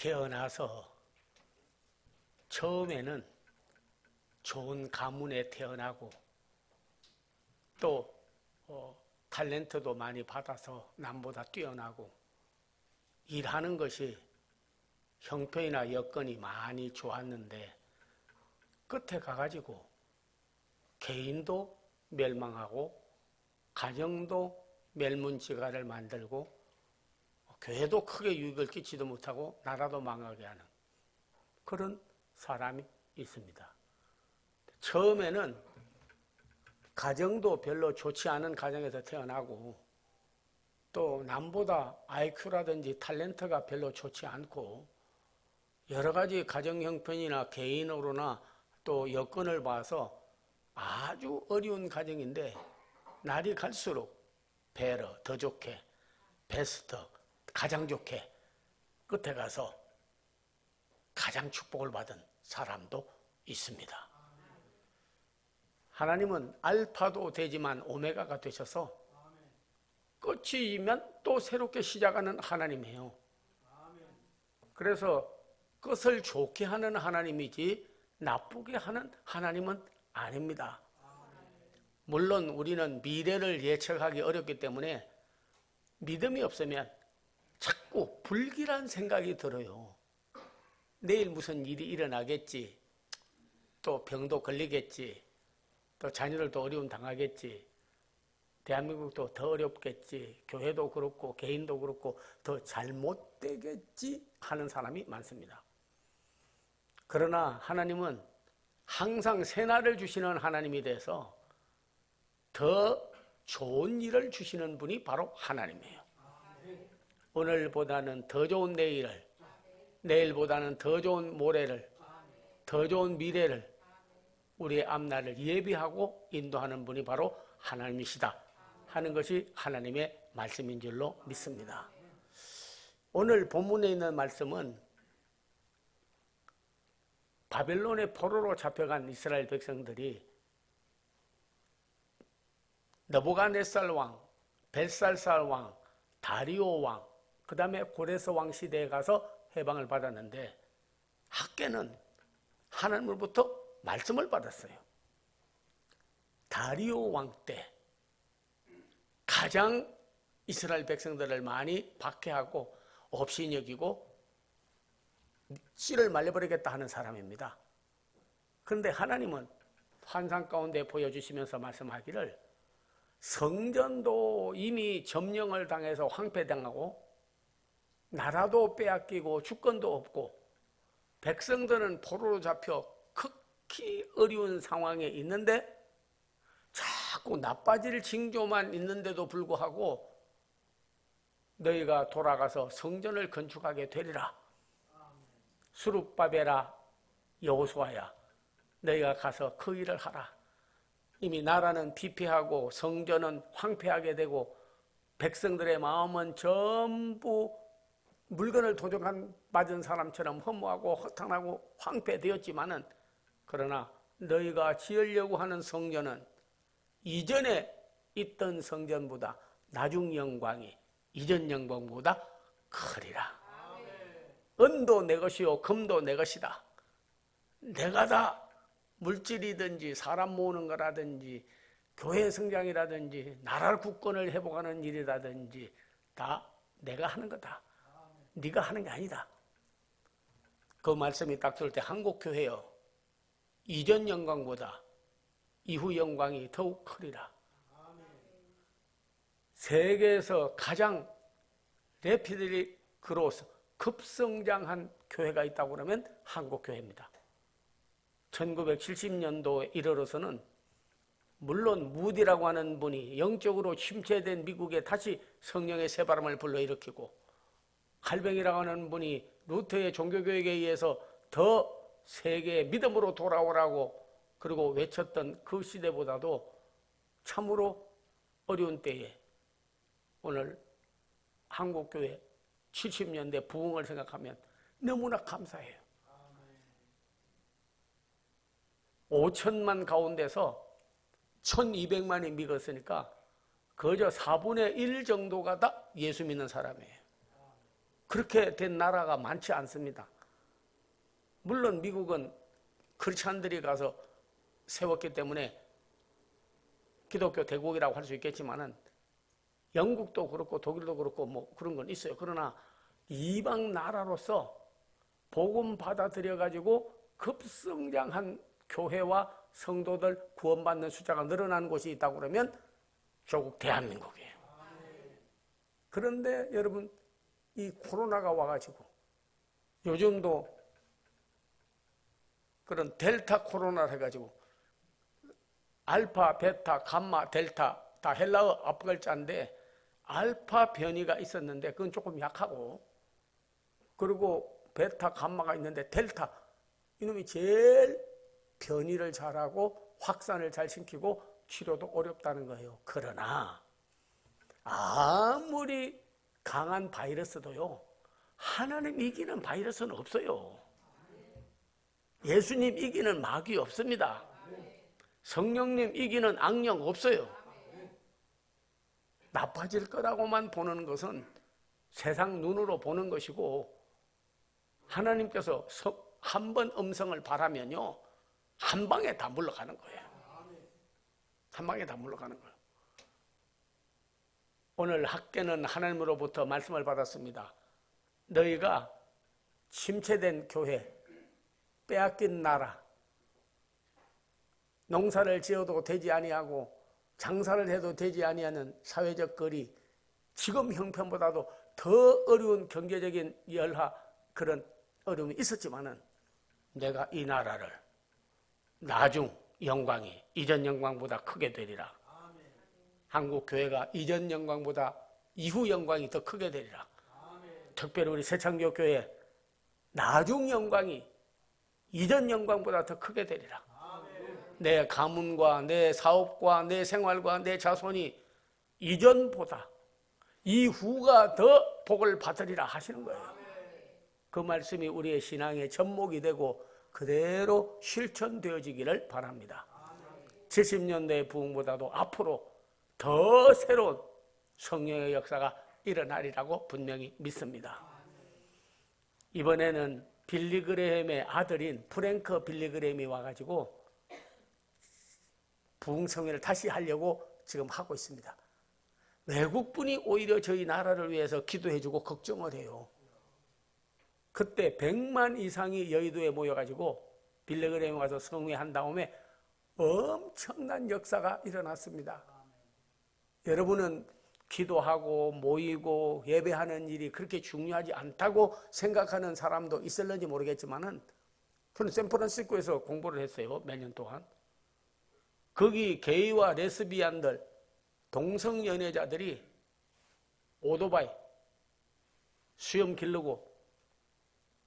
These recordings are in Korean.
태어나서 처음에는 좋은 가문에 태어나고 또 탤런트도 많이 받아서 남보다 뛰어나고 일하는 것이 형편이나 여건이 많이 좋았는데 끝에 가가지고 개인도 멸망하고 가정도 멸문지가를 만들고 교회도 크게 유익을 끼치도 못하고 나라도 망하게 하는 그런 사람이 있습니다. 처음에는 가정도 별로 좋지 않은 가정에서 태어나고 또 남보다 IQ라든지 탤런트가 별로 좋지 않고 여러 가지 가정 형편이나 개인으로나 또 여건을 봐서 아주 어려운 가정인데 날이 갈수록 베러, 더 좋게, 베스트, 가장 좋게 끝에 가서 가장 축복을 받은 사람도 있습니다. 하나님은 알파도 되지만 오메가가 되셔서 끝이면 또 새롭게 시작하는 하나님이에요. 그래서 끝을 좋게 하는 하나님이지 나쁘게 하는 하나님은 아닙니다. 물론 우리는 미래를 예측하기 어렵기 때문에 믿음이 없으면 자꾸 불길한 생각이 들어요. 내일 무슨 일이 일어나겠지, 또 병도 걸리겠지, 또 자녀들도 어려움 당하겠지, 대한민국도 더 어렵겠지, 교회도 그렇고 개인도 그렇고 더 잘못되겠지 하는 사람이 많습니다. 그러나 하나님은 항상 새날을 주시는 하나님이 돼서 더 좋은 일을 주시는 분이 바로 하나님이에요. 오늘보다는 더 좋은 내일을, 내일보다는 더 좋은 모레를, 더 좋은 미래를, 우리의 앞날을 예비하고 인도하는 분이 바로 하나님이시다 하는 것이 하나님의 말씀인 줄로 믿습니다. 오늘 본문에 있는 말씀은 바벨론의 포로로 잡혀간 이스라엘 백성들이 느부갓네살 왕, 벨살살 왕, 다리오 왕, 그 다음에 고레스 왕 시대에 가서 해방을 받았는데 학개는 하나님으로부터 말씀을 받았어요. 다리오 왕 때 가장 이스라엘 백성들을 많이 박해하고 업신여기고 씨를 말려버리겠다 하는 사람입니다. 그런데 하나님은 환상 가운데 보여주시면서 말씀하기를 성전도 이미 점령을 당해서 황폐당하고 나라도 빼앗기고 주권도 없고 백성들은 포로로 잡혀 극히 어려운 상황에 있는데 자꾸 나빠질 징조만 있는데도 불구하고 너희가 돌아가서 성전을 건축하게 되리라. 수룹바벨아 여호수아야 너희가 가서 그 일을 하라. 이미 나라는 피폐하고 성전은 황폐하게 되고 백성들의 마음은 전부 물건을 도적받은 사람처럼 허무하고 허탄하고 황폐되었지만은 그러나 너희가 지으려고 하는 성전은 이전에 있던 성전보다 나중 영광이 이전 영광보다 크리라. 은도 내 것이요 금도 내 것이다. 내가 다 물질이든지 사람 모으는 거라든지 교회 성장이라든지 나라 국권을 회복하는 일이라든지 다 내가 하는 거다. 네가 하는 게 아니다. 그 말씀이 딱 들을 때 한국교회요 이전 영광보다 이후 영광이 더욱 크리라. 세계에서 가장 레피들이 그로서 급성장한 교회가 있다고 그러면 한국교회입니다. 1970년도에 이르러서는 물론 무디라고 하는 분이 영적으로 침체된 미국에 다시 성령의 새바람을 불러일으키고 칼뱅이라고 하는 분이 루터의 종교교육에 의해서 더 세계의 믿음으로 돌아오라고 그리고 외쳤던 그 시대보다도 참으로 어려운 때에 오늘 한국교회 70년대 부흥을 생각하면 너무나 감사해요. 5천만 가운데서 1200만이 믿었으니까 그저 4분의 1 정도가 다 예수 믿는 사람이에요. 그렇게 된 나라가 많지 않습니다. 물론 미국은 크리스찬들이 가서 세웠기 때문에 기독교 대국이라고 할 수 있겠지만은 영국도 그렇고 독일도 그렇고 뭐 그런 건 있어요. 그러나 이방 나라로서 복음 받아들여 가지고 급성장한 교회와 성도들 구원받는 숫자가 늘어나는 곳이 있다고 그러면 조국 대한민국이에요. 그런데 여러분 이 코로나가 와가지고 요즘도 그런 델타 코로나를 해가지고 알파, 베타, 감마, 델타 다 헬라어 앞글자인데 알파 변이가 있었는데 그건 조금 약하고 그리고 베타, 감마가 있는데 델타 이놈이 제일 변이를 잘하고 확산을 잘 시키고 치료도 어렵다는 거예요. 그러나 아무리 강한 바이러스도요 하나님 이기는 바이러스는 없어요. 예수님 이기는 마귀 없습니다. 성령님 이기는 악령 없어요. 나빠질 거라고만 보는 것은 세상 눈으로 보는 것이고 하나님께서 한 번 음성을 바라면요 한 방에 다 물러가는 거예요. 한 방에 다 물러가는 거예요. 오늘 학계는 하나님으로부터 말씀을 받았습니다. 너희가 침체된 교회, 빼앗긴 나라, 농사를 지어도 되지 아니하고 장사를 해도 되지 아니하는 사회적 거리, 지금 형편보다도 더 어려운 경제적인 열하 그런 어려움이 있었지만은 내가 이 나라를 나중 영광이 이전 영광보다 크게 되리라. 한국 교회가 이전 영광보다 이후 영광이 더 크게 되리라. 특별히 우리 새창교 교회 나중 영광이 이전 영광보다 더 크게 되리라. 내 가문과 내 사업과 내 생활과 내 자손이 이전보다 이후가 더 복을 받으리라 하시는 거예요. 그 말씀이 우리의 신앙의 접목이 되고 그대로 실천되어지기를 바랍니다. 70년대의 부흥보다도 앞으로 더 새로운 성령의 역사가 일어나리라고 분명히 믿습니다. 이번에는 빌리 그레햄의 아들인 프랭크 빌리 그레햄이 와가지고 부흥성회를 다시 하려고 지금 하고 있습니다. 외국분이 오히려 저희 나라를 위해서 기도해주고 걱정을 해요. 그때 100만 이상이 여의도에 모여가지고 빌리 그레햄에 와서 성회한 다음에 엄청난 역사가 일어났습니다. 여러분은 기도하고 모이고 예배하는 일이 그렇게 중요하지 않다고 생각하는 사람도 있을는지 모르겠지만은 저는 샌프란시스코에서 공부를 했어요. 몇 년 동안. 거기 게이와 레스비안들, 동성연애자들이 오토바이 수염 기르고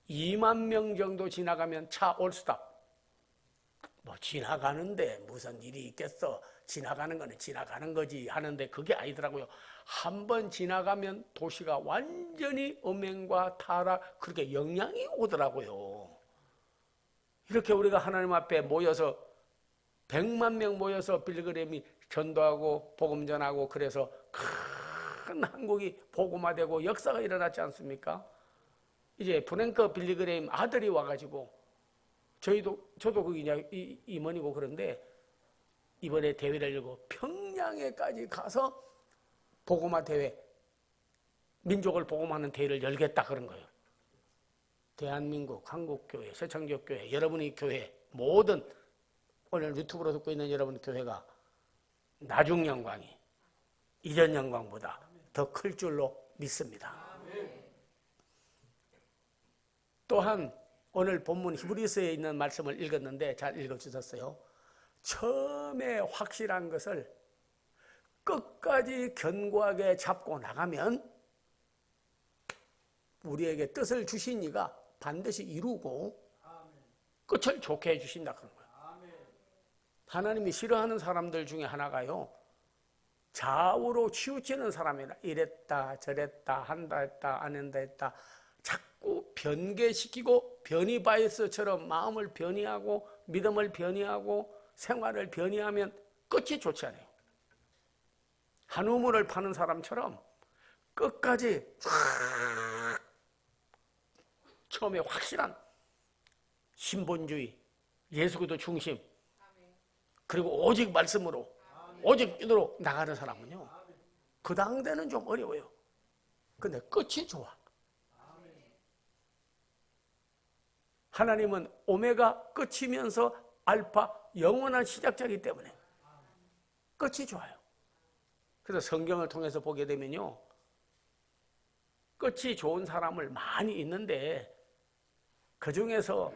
2만 명 정도 지나가면 차 올스탑. 뭐 지나가는데 무슨 일이 있겠어. 지나가는 거는 지나가는 거지 하는데 그게 아니더라고요. 한 번 지나가면 도시가 완전히 음행과 타락 그렇게 영향이 오더라고요. 이렇게 우리가 하나님 앞에 모여서 100만 명 모여서 빌리 그레햄이 전도하고 복음 전하고 그래서 큰 한국이 복음화되고 역사가 일어났지 않습니까? 이제 프랭크 빌리 그레햄 아들이 와가지고 저도 거기 임원이고 그런데 이번에 대회를 열고 평양에까지 가서 복음화 대회, 민족을 복음하는 대회를 열겠다 그런 거예요. 대한민국, 한국교회, 새창교교회, 여러분의 교회 모든 오늘 유튜브로 듣고 있는 여러분 교회가 나중 영광이 이전 영광보다 더 클 줄로 믿습니다. 또한 오늘 본문 히브리서에 있는 말씀을 읽었는데 잘 읽어주셨어요. 처음에 확실한 것을 끝까지 견고하게 잡고 나가면 우리에게 뜻을 주신 이가 반드시 이루고 끝을 좋게 해주신다 그런 거예요. 하나님이 싫어하는 사람들 중에 하나가요. 좌우로 치우치는 사람이라 이랬다 저랬다 한다 했다 안 한다 했다 자꾸 변개시키고 변이 바이어스처럼 마음을 변이하고 믿음을 변이하고 생활을 변이하면 끝이 좋지 않아요. 한 우물을 파는 사람처럼 끝까지 쫙 처음에 확실한 신본주의, 예수 그리스도 중심, 그리고 오직 말씀으로, 오직 믿음으로 나가는 사람은요, 그 당대는 좀 어려워요. 근데 끝이 좋아. 하나님은 오메가 끝이면서 알파 영원한 시작자이기 때문에 끝이 좋아요. 그래서 성경을 통해서 보게 되면요, 끝이 좋은 사람을 많이 있는데 그 중에서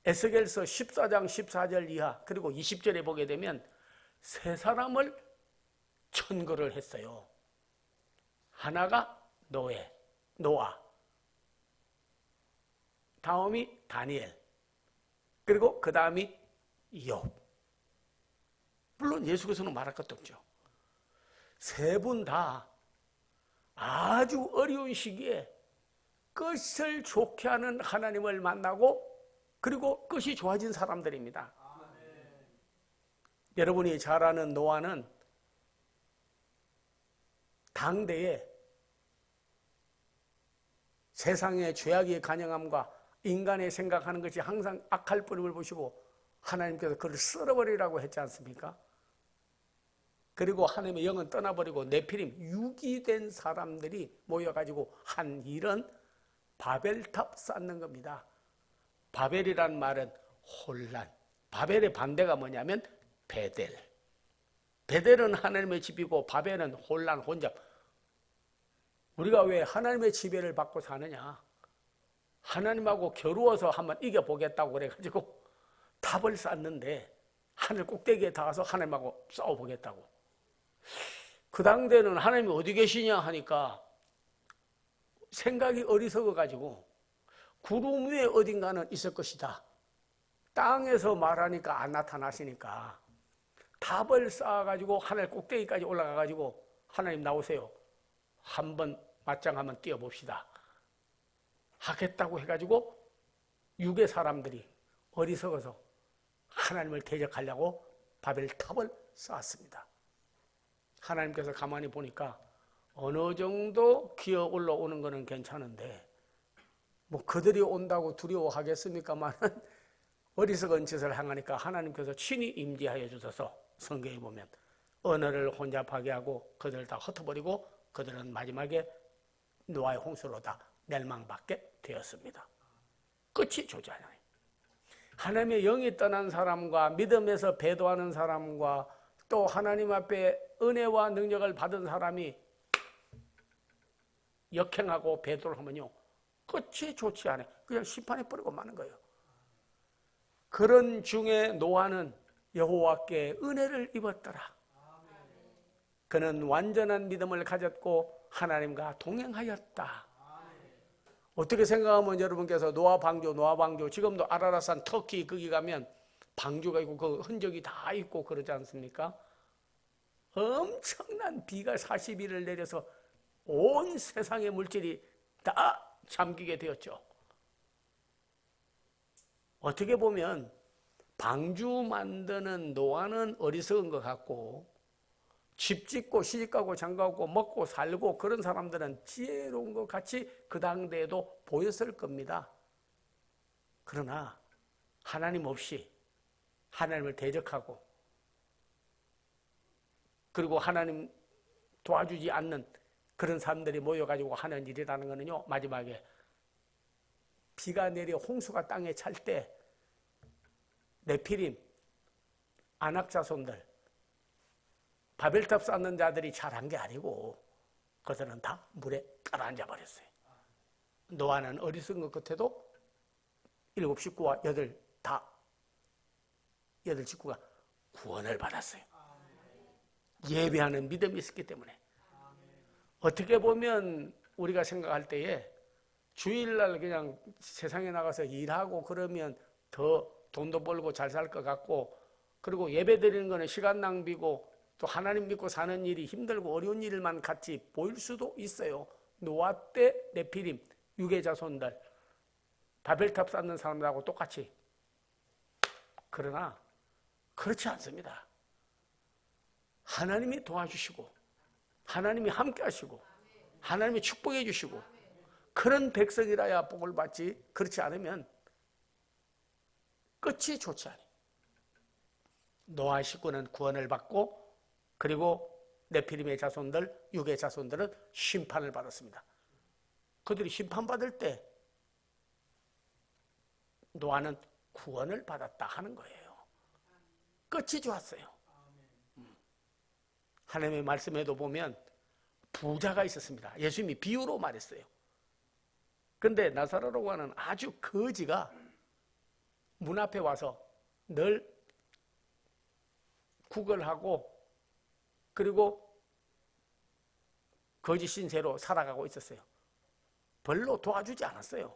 에스겔서 14장 14절 이하 그리고 20절에 보게 되면 세 사람을 천거를 했어요. 하나가 노아, 다음이 다니엘, 그리고 그 다음이 욥. 물론 예수께서는 말할 것도 없죠. 세 분 다 아주 어려운 시기에 끝을 좋게 하는 하나님을 만나고 그리고 끝이 좋아진 사람들입니다. 여러분이 잘 아는 노아는 당대에 세상의 죄악의 간영함과 인간의 생각하는 것이 항상 악할 뿐임을 보시고 하나님께서 그를 썰어버리라고 했지 않습니까? 그리고 하나님의 영은 떠나버리고 네피림 유기된 사람들이 모여가지고 한 일은 바벨탑 쌓는 겁니다. 바벨이란 말은 혼란. 바벨의 반대가 뭐냐면 베델. 베델은 하나님의 집이고 바벨은 혼란, 혼잡. 우리가 왜 하나님의 지배를 받고 사느냐? 하나님하고 겨루어서 한번 이겨보겠다고 그래가지고 탑을 쌓는데 하늘 꼭대기에 닿아서 하나님하고 싸워보겠다고. 그 당대는 하나님이 어디 계시냐 하니까 생각이 어리석어가지고 구름 위에 어딘가는 있을 것이다. 땅에서 말하니까 안 나타나시니까 탑을 쌓아가지고 하늘 꼭대기까지 올라가가지고 하나님 나오세요. 한번 맞짱 한번 뛰어봅시다. 하겠다고 해가지고 육의 사람들이 어리석어서 하나님을 대적하려고 바벨탑을 쌓았습니다. 하나님께서 가만히 보니까 어느 정도 기어 올라오는 거는 괜찮은데 뭐 그들이 온다고 두려워하겠습니까만 어리석은 짓을 행하니까 하나님께서 친히 임재하여 주셔서 성경에 보면 언어를 혼잡하게 하고 그들을 다 흩어버리고 그들은 마지막에 노아의 홍수로 다 멸망받게 되었습니다. 끝이 좋지 않아요. 하나님의 영이 떠난 사람과 믿음에서 배도하는 사람과 또 하나님 앞에 은혜와 능력을 받은 사람이 역행하고 배도를 하면요 끝이 좋지 않아요. 그냥 심판해 버리고 마는 거예요. 그런 중에 노아는 여호와께 은혜를 입었더라. 그는 완전한 믿음을 가졌고 하나님과 동행하였다. 어떻게 생각하면 여러분께서 노아 방주 지금도 아라라산 터키 거기 가면 방주가 있고 그 흔적이 다 있고 그러지 않습니까? 엄청난 비가 40일을 내려서 온 세상의 물질이 다 잠기게 되었죠. 어떻게 보면 방주 만드는 노아는 어리석은 것 같고 집 짓고 시집가고 장가가고 먹고 살고 그런 사람들은 지혜로운 것 같이 그 당대에도 보였을 겁니다. 그러나 하나님 없이 하나님을 대적하고 그리고 하나님 도와주지 않는 그런 사람들이 모여가지고 하는 일이라는 거는요 마지막에 비가 내려 홍수가 땅에 찰 때 네피림 아낙자손들 바벨탑 쌓는 자들이 잘한 게 아니고 그들은 다 물에 깔아앉아 버렸어요. 노아는 어리석은 것 같아도 7 식구와 8 식구가 구원을 받았어요. 예배하는 믿음이 있었기 때문에. 어떻게 보면 우리가 생각할 때에 주일날 그냥 세상에 나가서 일하고 그러면 더 돈도 벌고 잘 살 것 같고 그리고 예배 드리는 거는 시간 낭비고 또 하나님 믿고 사는 일이 힘들고 어려운 일만 같이 보일 수도 있어요. 노아 때 네피림, 육의 자손들, 바벨탑 쌓는 사람들하고 똑같이. 그러나 그렇지 않습니다. 하나님이 도와주시고 하나님이 함께 하시고 하나님이 축복해 주시고 그런 백성이라야 복을 받지, 그렇지 않으면 끝이 좋지 않아요. 노아 식구는 구원을 받고, 그리고 네피림의 자손들, 육의 자손들은 심판을 받았습니다. 그들이 심판받을 때 노아는 구원을 받았다 하는 거예요. 끝이 좋았어요. 하나님의 말씀에도 보면 부자가 있었습니다. 예수님이 비유로 말했어요. 그런데 나사로라고 하는 아주 거지가 문 앞에 와서 늘 구걸하고, 그리고 거지 신세로 살아가고 있었어요. 별로 도와주지 않았어요.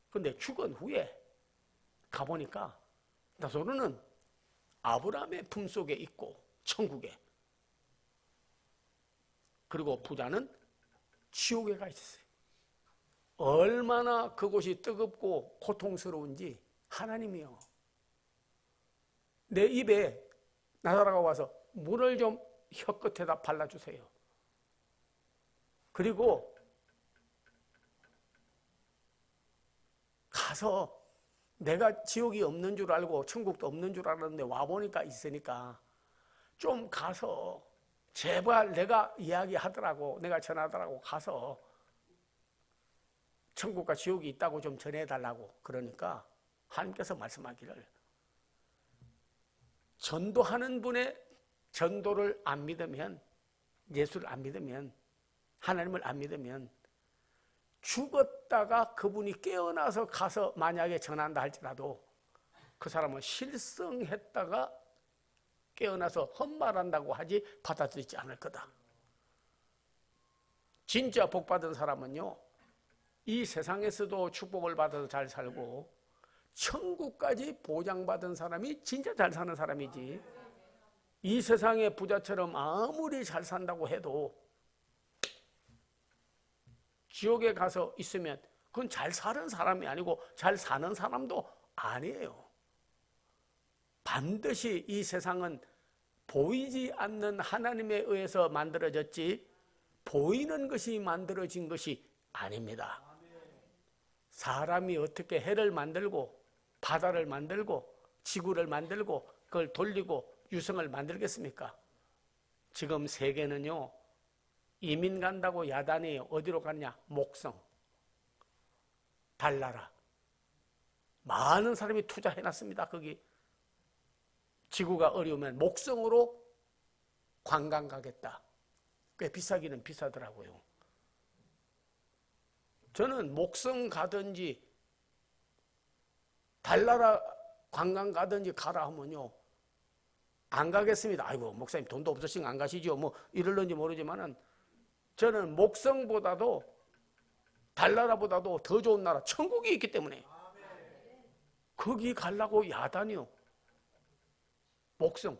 그런데 죽은 후에 가보니까 나사로는 아브라함의 품속에 있고 천국에, 그리고 부자는 지옥에 가 있었어요. 얼마나 그곳이 뜨겁고 고통스러운지 하나님이요, 내 입에 나사로가 와서 물을 좀 혀끝에다 발라주세요. 그리고 가서, 내가 지옥이 없는 줄 알고 천국도 없는 줄 알았는데 와보니까 있으니까 좀 가서 제발 내가 이야기하더라고, 내가 전하더라고, 가서 천국과 지옥이 있다고 좀 전해달라고. 그러니까 하나님께서 말씀하기를, 전도하는 분의 전도를 안 믿으면, 예수를 안 믿으면, 하나님을 안 믿으면, 죽었다가 그분이 깨어나서 가서 만약에 전한다 할지라도 그 사람은 실성했다가 깨어나서 헛말한다고 하지 받아들이지 않을 거다. 진짜 복받은 사람은요, 이 세상에서도 축복을 받아서 잘 살고 천국까지 보장받은 사람이 진짜 잘 사는 사람이지, 이 세상의 부자처럼 아무리 잘 산다고 해도 지옥에 가서 있으면 그건 잘 사는 사람이 아니고 잘 사는 사람도 아니에요. 반드시 이 세상은 보이지 않는 하나님에 의해서 만들어졌지 보이는 것이 만들어진 것이 아닙니다. 사람이 어떻게 해를 만들고 바다를 만들고 지구를 만들고 그걸 돌리고 유성을 만들겠습니까? 지금 세계는요, 이민 간다고 야단이 어디로 갔냐? 목성, 달나라. 많은 사람이 투자해놨습니다. 거기 지구가 어려우면 목성으로 관광 가겠다. 꽤 비싸기는 비싸더라고요. 저는 목성 가든지 달나라 관광 가든지 가라 하면요, 안 가겠습니다. 아이고, 목사님 돈도 없으시면 안 가시죠. 뭐 이럴런지 모르지만은 저는 목성보다도 달나라보다도 더 좋은 나라 천국이 있기 때문에 거기 가려고 야단이요. 목성.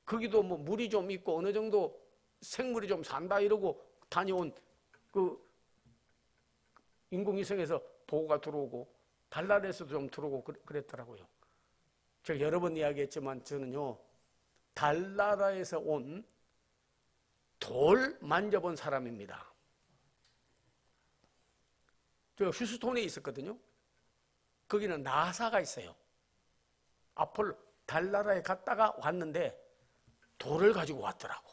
거기도 뭐 물이 좀 있고 어느 정도 생물이 좀 산다 이러고 다녀온 그 인공위성에서 보고가 들어오고 달나라에서도 좀 들어오고 그랬더라고요. 제가 여러 번 이야기했지만 저는요, 달나라에서 온 돌 만져본 사람입니다. 저 휴스톤에 있었거든요. 거기는 나사가 있어요. 아폴로 달나라에 갔다가 왔는데 돌을 가지고 왔더라고.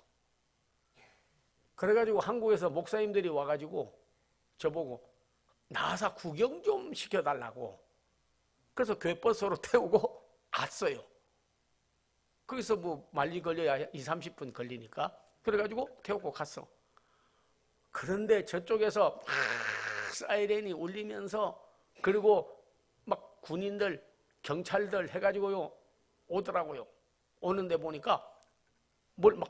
그래가지고 한국에서 목사님들이 와가지고 저보고 나사 구경 좀 시켜달라고. 그래서 교회버스로 태우고 갔어요. 거기서 뭐 말리 걸려야 20-30분 걸리니까 그래가지고 태우고 갔어. 그런데 저쪽에서 사이렌이 울리면서 그리고 막 군인들 경찰들 해가지고요 오더라고요. 오는데 보니까 뭘 막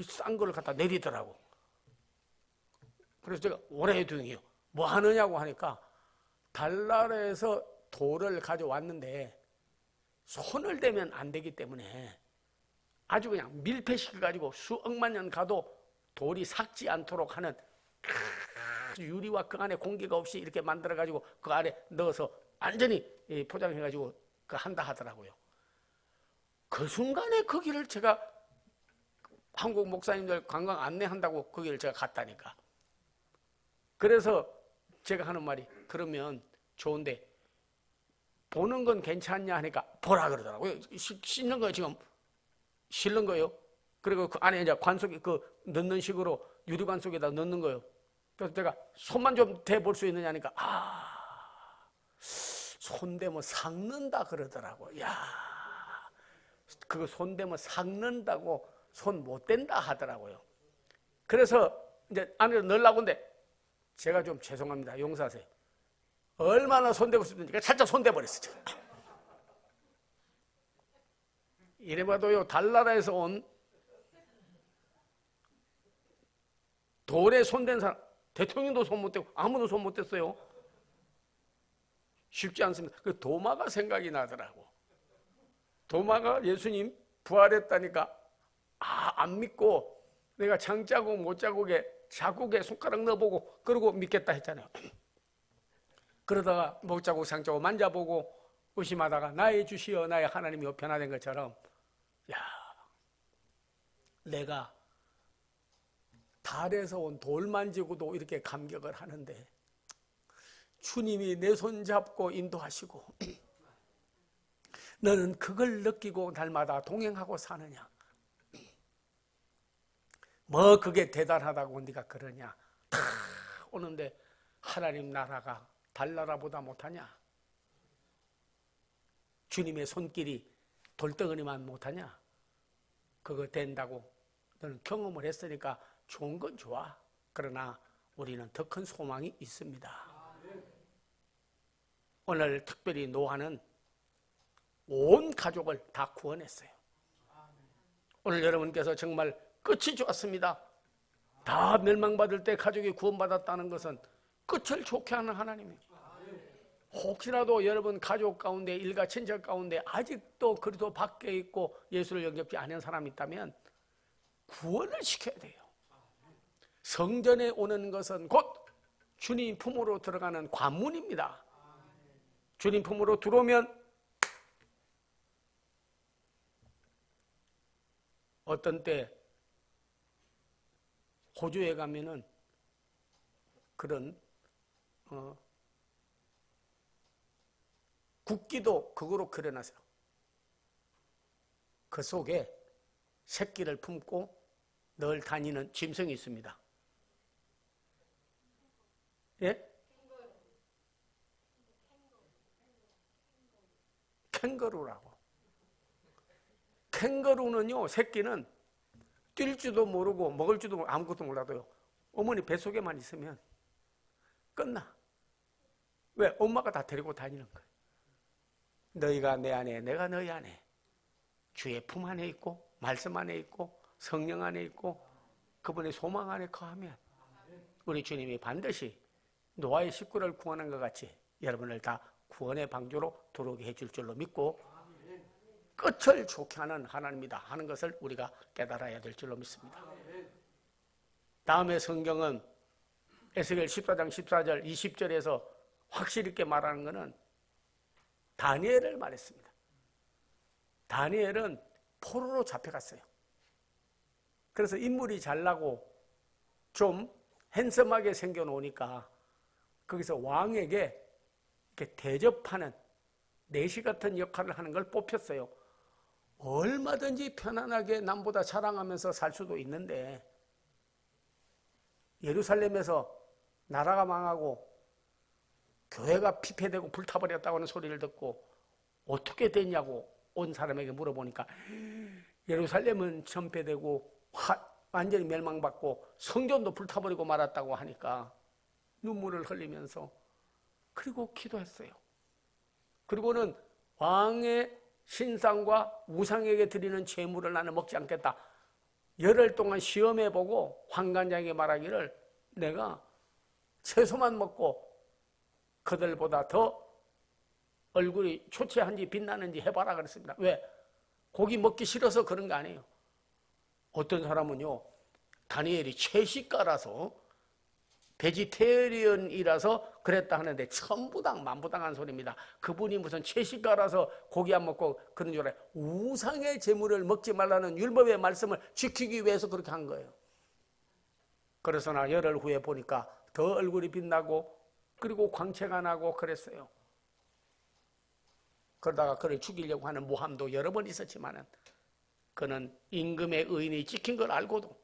싼 거를 갖다 내리더라고. 그래서 제가 오래 중이요. 뭐 하느냐고 하니까 달나라에서 돌을 가져왔는데 손을 대면 안 되기 때문에 아주 그냥 밀폐시켜가지고 수억만 년 가도 돌이 삭지 않도록 하는 유리와 그 안에 공기가 없이 이렇게 만들어가지고 그 안에 넣어서 완전히 포장해가지고 그 한다 하더라고요. 그 순간에 거기를 제가 한국 목사님들 관광 안내한다고 거기를 제가 갔다니까. 그래서 제가 하는 말이, 그러면 좋은데 보는 건 괜찮냐 하니까 보라 그러더라고요. 씻는 거예요. 지금 실는 거예요. 그리고 그 안에 이제 관 속에 넣는 식으로 유리관 속에다 넣는 거예요. 그래서 제가 손만 좀 대볼 수 있느냐니까 손 대면 삭는다 그러더라고. 야, 그거 손 대면 삭는다고 손 못 댄다 하더라고요. 그래서 이제 안에 넣으려고 하는데 제가 좀 죄송합니다. 용서하세요. 얼마나 손대고 싶은지 살짝 손대버렸어요. 이래봐도요, 달나라에서 온 돌에 손댄 사람, 대통령도 손 못 대고 아무도 손 못 댔어요. 쉽지 않습니다. 그 도마가 생각이 나더라고. 도마가 예수님 부활했다니까 안 믿고 내가 장자국 못자국에 자국에 손가락 넣어보고 그러고 믿겠다 했잖아요. 그러다가 못자국 상자국 만져보고 의심하다가 나의 주시여 나의 하나님이 변화된 것처럼, 야, 내가 달에서 온 돌 만지고도 이렇게 감격을 하는데 주님이 내 손 잡고 인도하시고 너는 그걸 느끼고 날마다 동행하고 사느냐? 뭐 그게 대단하다고 네가 그러냐? 다 오는데 하나님 나라가 달나라보다 못하냐? 주님의 손길이 돌덩어리만 못하냐? 그거 된다고 너는 경험을 했으니까 좋은 건 좋아. 그러나 우리는 더 큰 소망이 있습니다. 오늘 특별히 노아는 온 가족을 다 구원했어요. 오늘 여러분께서 정말 끝이 좋았습니다. 다 멸망받을 때 가족이 구원받았다는 것은 끝을 좋게 하는 하나님입니다. 혹시라도 여러분 가족 가운데 일가 친척 가운데 아직도 그리스도 밖에 있고 예수를 영접지 않은 사람이 있다면 구원을 시켜야 돼요. 성전에 오는 것은 곧 주님 품으로 들어가는 관문입니다. 주님 품으로 들어오면 어떤 때 호주에 가면은 그런 국기도 그거로 그려놨어요. 그 속에 새끼를 품고 늘 다니는 짐승이 있습니다. 예? 캥거루라고. 캥거루는요, 새끼는 뛸 줄도 모르고 먹을 줄도 모르고 아무것도 몰라도요, 어머니 뱃속에만 있으면 끝나. 왜? 엄마가 다 데리고 다니는 거예요. 너희가 내 안에, 내가 너희 안에, 주의 품 안에 있고 말씀 안에 있고 성령 안에 있고 그분의 소망 안에 거하면 우리 주님이 반드시 노아의 식구를 구원한 것 같이 여러분을 다 구원의 방주로 들어오게 해줄 줄로 믿고 끝을 좋게 하는 하나님이다 하는 것을 우리가 깨달아야 될 줄로 믿습니다. 다음에 성경은 에스겔 14장 14절 20절에서 확실히 있게 말하는 것은 다니엘을 말했습니다. 다니엘은 포로로 잡혀갔어요. 그래서 인물이 잘나고 좀 핸섬하게 생겨놓으니까 거기서 왕에게 이렇게 대접하는 내시 같은 역할을 하는 걸 뽑혔어요. 얼마든지 편안하게 남보다 자랑하면서 살 수도 있는데 예루살렘에서 나라가 망하고 교회가 피폐되고 불타버렸다고 하는 소리를 듣고 어떻게 됐냐고 온 사람에게 물어보니까 예루살렘은 전폐되고 완전히 멸망받고 성전도 불타버리고 말았다고 하니까 눈물을 흘리면서 그리고 기도했어요. 그리고는 왕의 신상과 우상에게 드리는 제물을 나는 먹지 않겠다. 열흘 동안 시험해보고 환관장에게 말하기를 내가 채소만 먹고 그들보다 더 얼굴이 초췌한지 빛나는지 해봐라 그랬습니다. 왜? 고기 먹기 싫어서 그런 거 아니에요. 어떤 사람은요, 다니엘이 채식가라서 베지테리언이라서 그랬다 하는데 천부당 만부당한 소리입니다. 그분이 무슨 채식가라서 고기 안 먹고 그런 줄 알아요. 우상의 제물을 먹지 말라는 율법의 말씀을 지키기 위해서 그렇게 한 거예요. 그래서 나 열흘 후에 보니까 더 얼굴이 빛나고 그리고 광채가 나고 그랬어요. 그러다가 그를 죽이려고 하는 모함도 여러 번 있었지만은 그는 임금의 의인이 찍힌 걸 알고도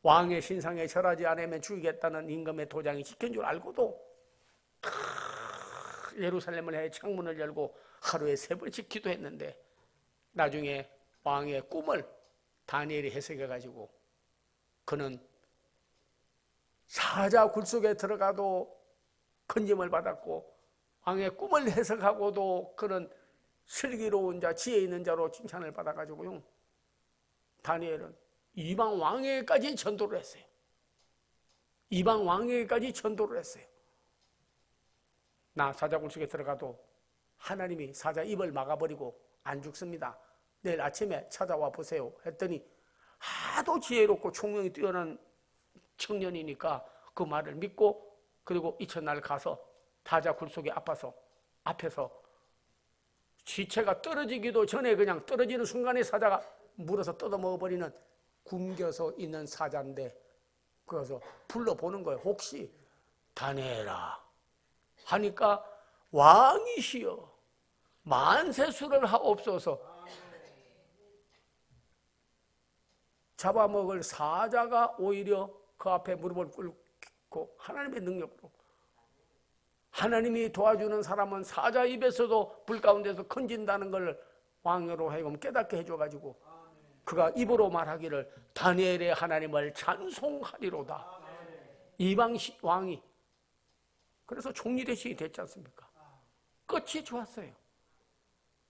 왕의 신상에 절하지 않으면 죽이겠다는 임금의 도장이 찍힌 줄 알고도 예루살렘을 해 창문을 열고 하루에 3번씩 기도했는데 나중에 왕의 꿈을 다니엘이 해석해가지고 그는 사자 굴속에 들어가도 건짐을 받았고 왕의 꿈을 해석하고도 그는 슬기로운 자, 지혜 있는 자로 칭찬을 받아가지고요. 다니엘은 이방 왕에게까지 전도를 했어요. 이방 왕에게까지 전도를 했어요. 나 사자 굴속에 들어가도 하나님이 사자 입을 막아버리고 안 죽습니다. 내일 아침에 찾아와 보세요. 했더니 하도 지혜롭고 총명이 뛰어난 청년이니까 그 말을 믿고 그리고 이튿날 가서 사자 굴속에 앞에서 시체가 떨어지기도 전에 그냥 떨어지는 순간에 사자가 물어서 뜯어먹어버리는 굶겨서 있는 사자인데 그래서 불러보는 거예요. 혹시 다니엘아 하니까 왕이시여 만세수를 하옵소서. 잡아먹을 사자가 오히려 그 앞에 무릎을 꿇고 하나님의 능력으로 하나님이 도와주는 사람은 사자 입에서도 불 가운데서 건진다는 걸 왕으로 하여금 깨닫게 해줘가지고 그가 입으로 말하기를 다니엘의 하나님을 찬송하리로다. 이방 왕이 그래서 총리 대신이 됐지 않습니까? 끝이 좋았어요.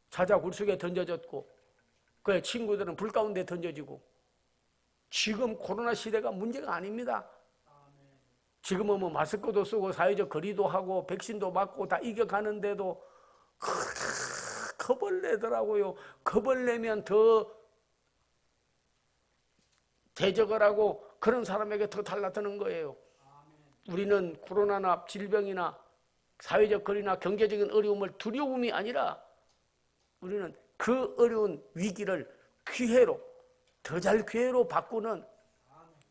사자 굴속에 던져졌고 그의 친구들은 불 가운데 던져지고 지금 코로나 시대가 문제가 아닙니다. 지금은 뭐 마스크도 쓰고 사회적 거리도 하고 백신도 맞고 다 이겨가는데도 겁을 내더라고요. 겁을 내면 더 대적을 하고 그런 사람에게 더 달라드는 거예요. 우리는 코로나나 질병이나 사회적 거리나 경제적인 어려움을 두려움이 아니라 우리는 그 어려운 위기를 기회로 더 잘 기회로 바꾸는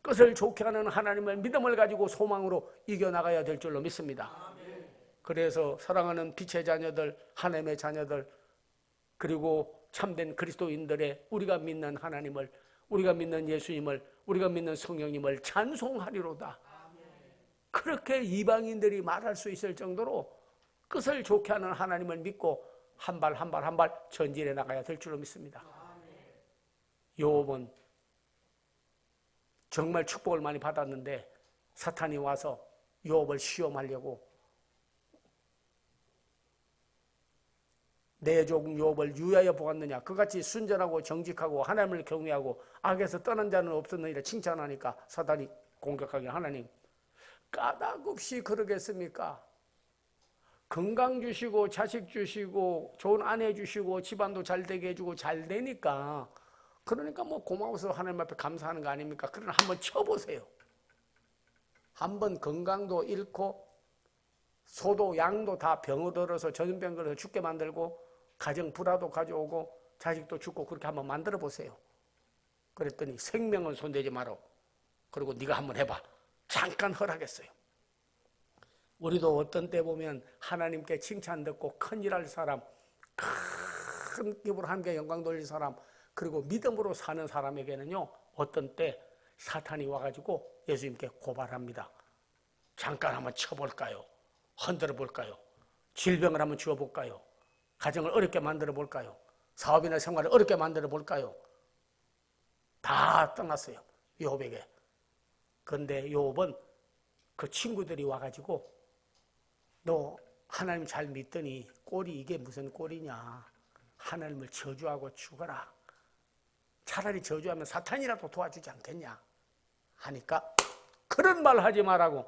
끝을 좋게 하는 하나님의 믿음을 가지고 소망으로 이겨나가야 될 줄로 믿습니다. 그래서 사랑하는 빛의 자녀들, 하나님의 자녀들 그리고 참된 그리스도인들의 우리가 믿는 하나님을 우리가 믿는 예수님을 우리가 믿는 성령님을 찬송하리로다. 그렇게 이방인들이 말할 수 있을 정도로 끝을 좋게 하는 하나님을 믿고 한 발 한 발 한 발 전진해 나가야 될 줄로 믿습니다. 욥은 정말 축복을 많이 받았는데 사탄이 와서 욥을 시험하려고 내 종 욥을 유하여 보았느냐 그같이 순전하고 정직하고 하나님을 경외하고 악에서 떠난 자는 없었느니라 칭찬하니까 사탄이 공격하기를 하나님 까닭없이 그러겠습니까? 건강 주시고 자식 주시고 좋은 아내 주시고 집안도 잘 되게 해주고 잘 되니까 그러니까 뭐 고마워서 하나님 앞에 감사하는 거 아닙니까? 그러나 한번 쳐보세요. 한번 건강도 잃고 소도 양도 다 병을 들어서 전염병 걸려서 죽게 만들고 가정 불화도 가져오고 자식도 죽고 그렇게 한번 만들어 보세요. 그랬더니 생명은 손대지 마라. 그리고 네가 한번 해봐. 잠깐 허락했어요. 우리도 어떤 때 보면 하나님께 칭찬 듣고 큰일할 사람, 큰 기부로 하나님께 영광 돌릴 사람, 그리고 믿음으로 사는 사람에게는요 어떤 때 사탄이 와가지고 예수님께 고발합니다. 잠깐 한번 쳐볼까요? 흔들어 볼까요? 질병을 한번 주어볼까요? 가정을 어렵게 만들어 볼까요? 사업이나 생활을 어렵게 만들어 볼까요? 다 떠났어요. 욥에게. 그런데 욥은 그 친구들이 와가지고 너 하나님 잘 믿더니 꼴이 이게 무슨 꼴이냐. 하나님을 저주하고 죽어라. 차라리 저주하면 사탄이라도 도와주지 않겠냐 하니까 그런 말 하지 말라고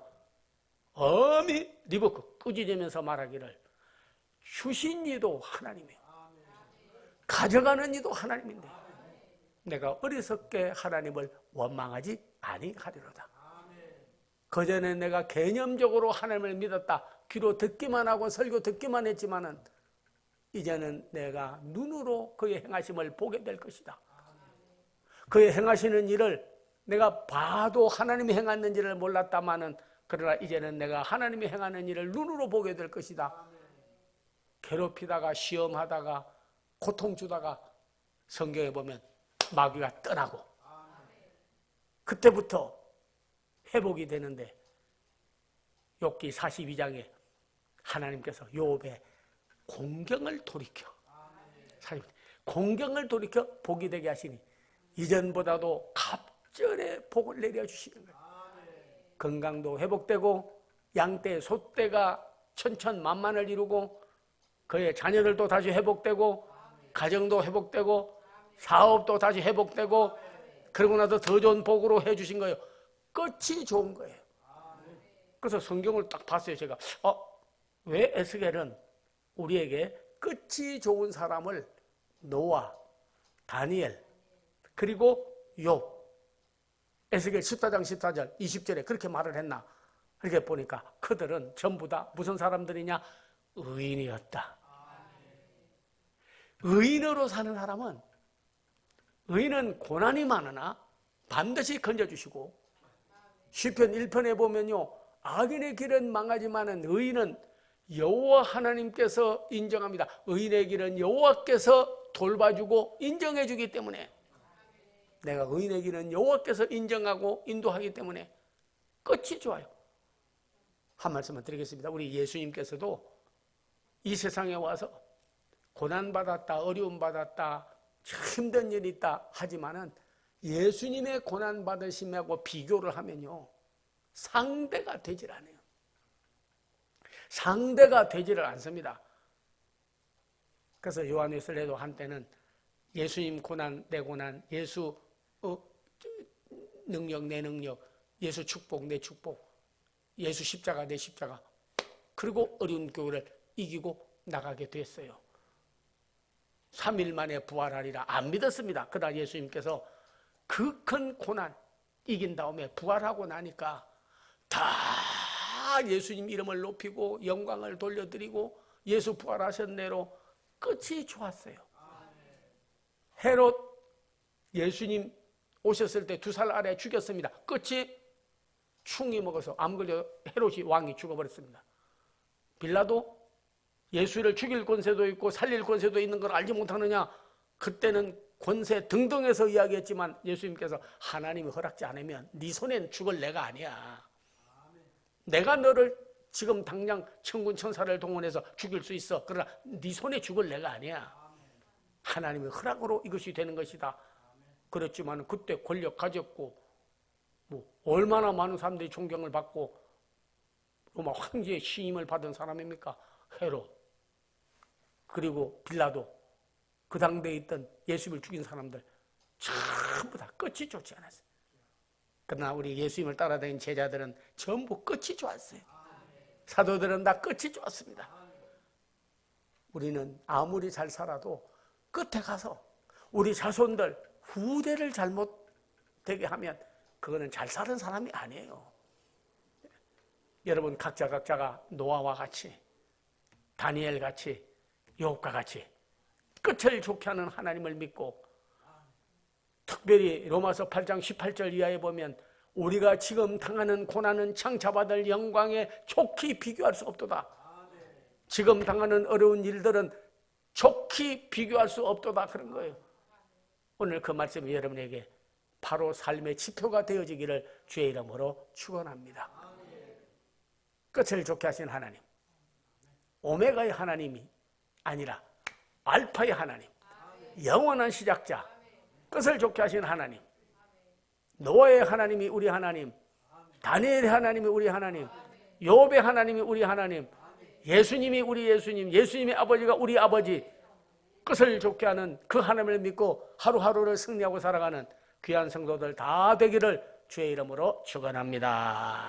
엄히 리버크 꾸짖으면서 말하기를 주신 이도 하나님이에요. 가져가는 이도 하나님인데 내가 어리석게 하나님을 원망하지 아니하리로다. 그전에 내가 개념적으로 하나님을 믿었다. 귀로 듣기만 하고 설교 듣기만 했지만은 이제는 내가 눈으로 그의 행하심을 보게 될 것이다. 그의 행하시는 일을 내가 봐도 하나님이 행하는지를 몰랐다마는 그러나 이제는 내가 하나님이 행하는 일을 눈으로 보게 될 것이다. 괴롭히다가 시험하다가 고통 주다가 성경에 보면 마귀가 떠나고 그때부터 회복이 되는데 욥기 42장에 하나님께서 욥의 공경을 돌이켜 복이 되게 하시니 이전보다도 갑절의 복을 내려주시는 거예요. 건강도 회복되고 양떼, 소떼가 천천만만을 이루고 그의 자녀들도 다시 회복되고 가정도 회복되고 사업도 다시 회복되고 그러고 나서 더 좋은 복으로 해주신 거예요. 끝이 좋은 거예요. 그래서 성경을 딱 봤어요. 제가 왜 에스겔은 우리에게 끝이 좋은 사람을 노아, 다니엘 그리고 욥 에스겔 14장 14절 20절에 그렇게 말을 했나? 이렇게 보니까 그들은 전부 다 무슨 사람들이냐? 의인이었다. 의인으로 사는 사람은 의인은 고난이 많으나 반드시 건져주시고 시편 1편에 보면요 악인의 길은 망하지만은 의인은 여호와 하나님께서 인정합니다. 의인의 길은 여호와께서 돌봐주고 인정해주기 때문에 내가 의인의 길은 여호와께서 인정하고 인도하기 때문에 끝이 좋아요. 한 말씀만 드리겠습니다. 우리 예수님께서도 이 세상에 와서 고난받았다, 어려움받았다, 힘든 일이 있다 하지만은 예수님의 고난받으심하고 비교를 하면요 상대가 되질 않아요. 상대가 되지를 않습니다. 그래서 요한일서에도 한때는 예수님 고난, 내 고난, 예수 능력, 내 능력, 예수 축복, 내 축복, 예수 십자가, 내 십자가 그리고 어려운 교회를 이기고 나가게 됐어요. 3일 만에 부활하리라 안 믿었습니다. 그러나 예수님께서 그 큰 고난 이긴 다음에 부활하고 나니까 다 예수님 이름을 높이고 영광을 돌려드리고 예수 부활하셨네로 끝이 좋았어요. 헤롯 예수님 오셨을 때 2살 아래 죽였습니다. 끝이 충이 먹어서 암 걸려 헤롯이 왕이 죽어버렸습니다. 빌라도 예수를 죽일 권세도 있고 살릴 권세도 있는 걸 알지 못하느냐? 그때는 권세 등등해서 이야기했지만 예수님께서 하나님이 허락지 않으면 네 손엔 죽을 내가 아니야. 내가 너를 지금 당장 천군 천사를 동원해서 죽일 수 있어. 그러나 네 손에 죽을 내가 아니야. 하나님의 허락으로 이것이 되는 것이다. 그렇지만 그때 권력 가졌고 얼마나 많은 사람들이 존경을 받고 로마 황제의 시임을 받은 사람입니까? 헤롯 그리고 빌라도 그 당대에 있던 예수님을 죽인 사람들 전부 다 끝이 좋지 않았어요. 그러나 우리 예수님을 따라다니는 제자들은 전부 끝이 좋았어요. 사도들은 다 끝이 좋았습니다. 우리는 아무리 잘 살아도 끝에 가서 우리 자손들 후대를 잘못되게 하면 그거는 잘 사는 사람이 아니에요. 여러분 각자가 노아와 같이 다니엘 같이 욥과 같이 끝을 좋게 하는 하나님을 믿고 특별히 로마서 8장 18절 이하에 보면 우리가 지금 당하는 고난은 창차받을 영광에 좋게 비교할 수 없도다. 지금 당하는 어려운 일들은 좋게 비교할 수 없도다 그런 거예요. 오늘 그 말씀이 여러분에게 바로 삶의 지표가 되어지기를 주의 이름으로 축원합니다. 끝을 좋게 하신 하나님, 오메가의 하나님이 아니라 알파의 하나님, 영원한 시작자, 끝을 좋게 하신 하나님, 노아의 하나님이 우리 하나님, 다니엘의 하나님이 우리 하나님, 욥의 하나님이 우리 하나님, 예수님이 우리 예수님, 예수님의 아버지가 우리 아버지, 끝을 좋게 하는 그 하나님을 믿고 하루하루를 승리하고 살아가는 귀한 성도들 다 되기를 주의 이름으로 축원합니다.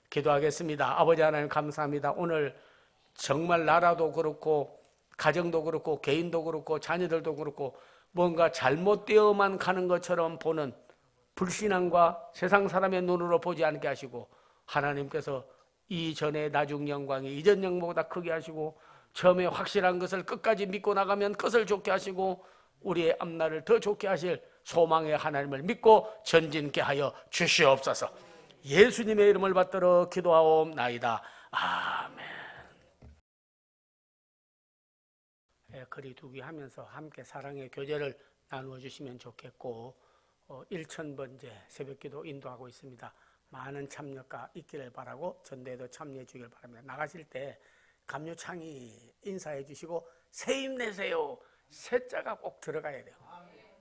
기도하겠습니다. 아버지 하나님 감사합니다. 오늘 정말 나라도 그렇고 가정도 그렇고 개인도 그렇고 자녀들도 그렇고 뭔가 잘못되어만 가는 것처럼 보는 불신앙과 세상 사람의 눈으로 보지 않게 하시고 하나님께서 이전의 나중 영광이 이전 영광보다 크게 하시고 처음에 확실한 것을 끝까지 믿고 나가면 끝을 좋게 하시고 우리의 앞날을 더 좋게 하실 소망의 하나님을 믿고 전진케 하여 주시옵소서. 예수님의 이름을 받들어 기도하옵나이다. 아멘. 거리두기 하면서 함께 사랑의 교제를 나누어 주시면 좋겠고, 1000번째 새벽기도 인도하고 있습니다. 많은 참여가 있기를 바라고 전도에도 참여해 주길 바랍니다. 나가실 때 감료창이 인사해 주시고 새 힘내세요. 새자가 꼭 들어가야 돼요.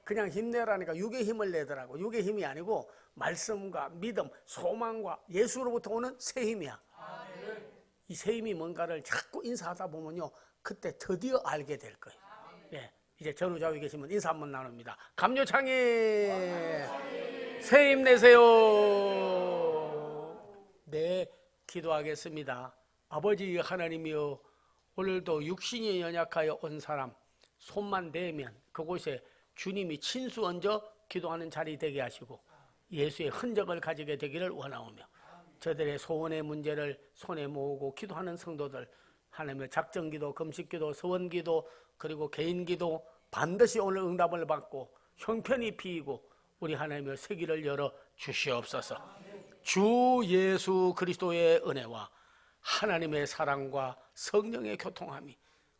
그냥 힘내라니까 육의 힘을 내더라고. 육의 힘이 아니고 말씀과 믿음, 소망과 예수로부터 오는 새 힘이야. 이 새 힘이 뭔가를 자꾸 인사하다 보면요, 그때 드디어 알게 될 거예요. 예, 이제 전우좌우에 계시면 인사 한번 나눕니다. 감료창이 새 힘 내세요. 네, 기도하겠습니다. 아버지 하나님이여, 오늘도 육신이 연약하여 온 사람 손만 대면 그곳에 주님이 친수 얹어 기도하는 자리 되게 하시고 예수의 흔적을 가지게 되기를 원하오며, 저들의 소원의 문제를 손에 모으고 기도하는 성도들, 하나님의 작정기도, 금식기도, 서원기도, 그리고 개인기도 반드시 오늘 응답을 받고 형편이 피이고 우리 하나님의 세기를 열어 주시옵소서. 주 예수 그리스도의 은혜와 하나님의 사랑과 성령의 교통함이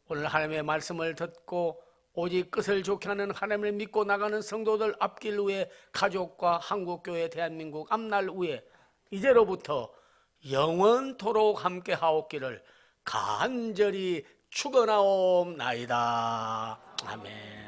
오늘 하나님의 말씀을 듣고 오직 끝을 좋게 하는 하나님을 믿고 나가는 성도들 앞길 위에, 가족과 한국교회 대한민국 앞날 위에 이제로부터 영원토록 함께 하옵기를 간절히 축원하옵나이다. 아멘.